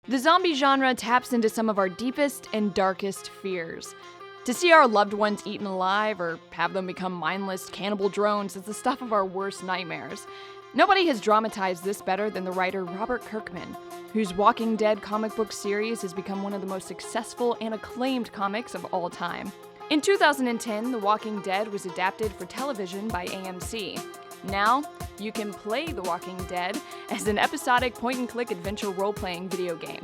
The zombie genre taps into some of our deepest and darkest fears. To see our loved ones eaten alive or have them become mindless cannibal drones is the stuff of our worst nightmares. Nobody has dramatized this better than the writer Robert Kirkman, whose Walking Dead comic book series has become one of the most successful and acclaimed comics of all time. In 2010, The Walking Dead was adapted for television by AMC. Now, you can play The Walking Dead as an episodic point-and-click adventure role-playing video game.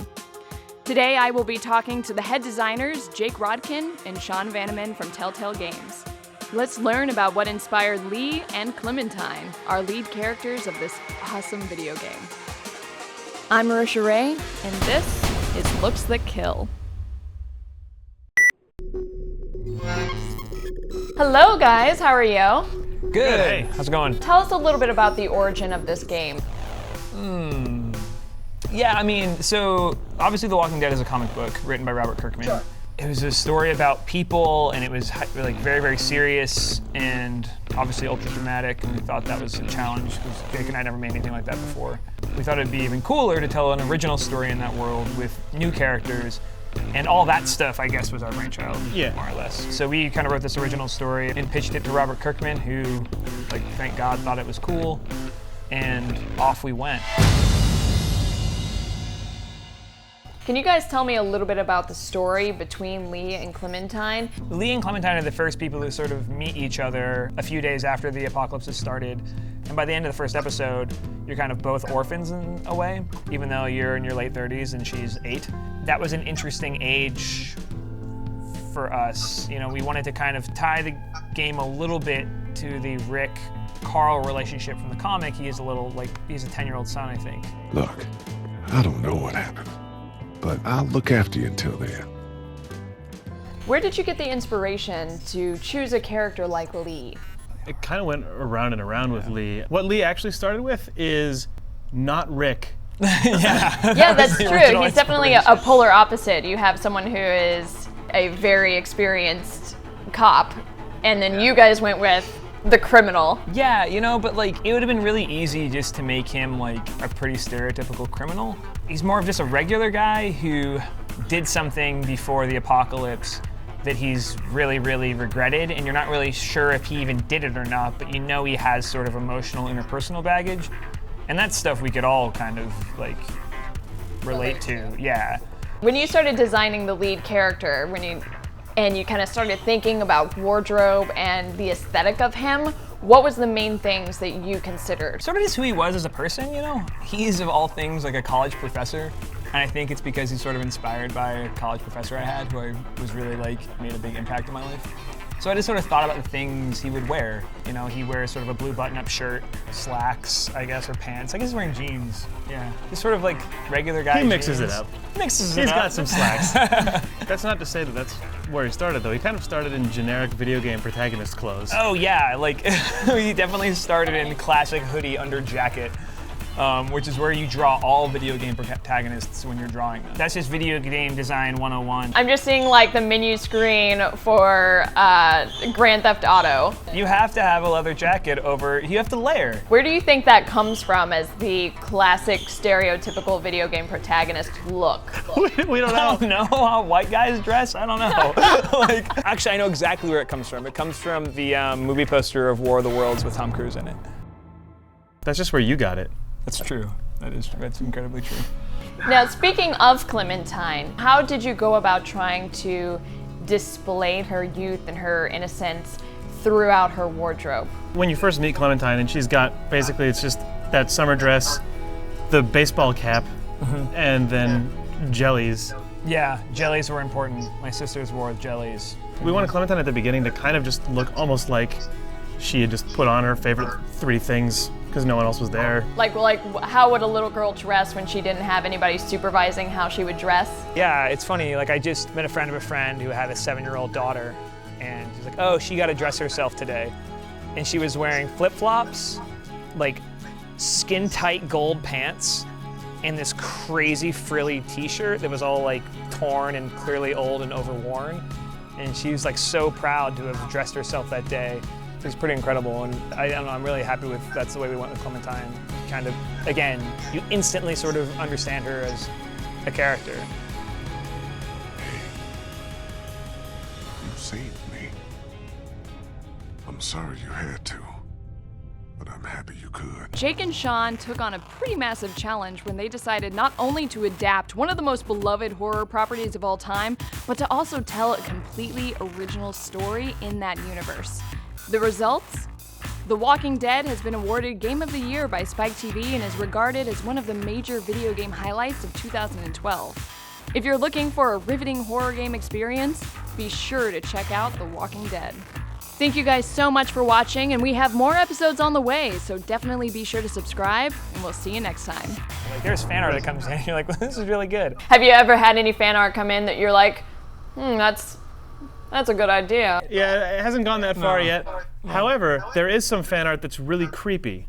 Today, I will be talking to the head designers Jake Rodkin and Sean Vanneman from Telltale Games. Let's learn about what inspired Lee and Clementine, our lead characters of this awesome video game. I'm Marisha Ray, and this is Looks That Kill. Hello guys, how are you? Good. Hey, how's it going? Tell us a little bit about the origin of this game. Yeah, I mean, so obviously The Walking Dead is a comic book written by Robert Kirkman. Sure. It was a story about people, and it was like very, very serious and obviously ultra dramatic, and we thought that was a challenge because Jake and I never made anything like that before. We thought it'd be even cooler to tell an original story in that world with new characters, and all that stuff, I guess, was our brainchild, more or less. So we kind of wrote this original story and pitched it to Robert Kirkman, who, like, thank God, thought it was cool, and off we went. Can you guys tell me a little bit about the story between Lee and Clementine? Lee and Clementine are the first people who sort of meet each other a few days after the apocalypse has started. And by the end of the first episode, you're kind of both orphans in a way, even though you're in your late 30s and she's 8. That was an interesting age for us. You know, we wanted to kind of tie the game a little bit to the Rick-Carl relationship from the comic. He is a little, like, he's a 10-year-old son, I think. Look, I don't know what happened, but I'll look after you until then. Where did you get the inspiration to choose a character like Lee? It kind of went around and around with Lee. What Lee actually started with is not Rick. Yeah, that's true. He's definitely a polar opposite. You have someone who is a very experienced cop, and then you guys went with the criminal. Yeah, you know, but like, it would have been really easy just to make him like a pretty stereotypical criminal. He's more of just a regular guy who did something before the apocalypse that he's really, really regretted, and you're not really sure if he even did it or not, but you know he has sort of emotional interpersonal baggage. And that's stuff we could all kind of like relate to, yeah. When you started designing the lead character, and you kind of started thinking about wardrobe and the aesthetic of him, what was the main things that you considered? Sort of just who he was as a person, you know? He's, of all things, like a college professor. And I think it's because he's sort of inspired by a college professor I had who I was really like, made a big impact in my life. So I just sort of thought about the things he would wear. You know, he wears sort of a blue button-up shirt, slacks, I guess, or pants. I guess he's wearing jeans. Yeah, just sort of like regular guy. He mixes it up. He's got some slacks. That's not to say that that's where he started, though. He kind of started in generic video game protagonist clothes. Oh yeah, like he definitely started in classic hoodie under jacket. Which is where you draw all video game protagonists when you're drawing them. That's just video game design 101. I'm just seeing like the menu screen for Grand Theft Auto. You have to have a leather jacket over, you have to layer. Where do you think that comes from as the classic stereotypical video game protagonist look? We don't know. I don't know how white guys dress, I don't know. Like, actually I know exactly where it comes from. It comes from the movie poster of War of the Worlds with Tom Cruise in it. That's just where you got it. That's true. That's incredibly true. Now, speaking of Clementine, how did you go about trying to display her youth and her innocence throughout her wardrobe? When you first meet Clementine, and she's got, basically it's just that summer dress, the baseball cap, and then jellies. Yeah, jellies were important. My sisters wore jellies. We wanted Clementine at the beginning to kind of just look almost like she had just put on her favorite 3 things because no one else was there. Like how would a little girl dress when she didn't have anybody supervising how she would dress? Yeah, it's funny, like I just met a friend of a friend who had a 7-year-old daughter, and she's like, oh, she got to dress herself today. And she was wearing flip-flops, like skin-tight gold pants, and this crazy frilly t-shirt that was all like torn and clearly old and overworn. And she was like so proud to have dressed herself that day. It was pretty incredible, and I don't know, I'm really happy with, that's the way we went with Clementine. Kind of, again, you instantly sort of understand her as a character. You saved me. I'm sorry you had to, but I'm happy you could. Jake and Sean took on a pretty massive challenge when they decided not only to adapt one of the most beloved horror properties of all time, but to also tell a completely original story in that universe. The results? The Walking Dead has been awarded Game of the Year by Spike TV and is regarded as one of the major video game highlights of 2012. If you're looking for a riveting horror game experience, be sure to check out The Walking Dead. Thank you guys so much for watching, and we have more episodes on the way, so definitely be sure to subscribe, and we'll see you next time. Like, there's fan art that comes in, and you're like, well, this is really good. Have you ever had any fan art come in that you're like, that's a good idea? Yeah, it hasn't gone that far yet. However, there is some fan art that's really creepy.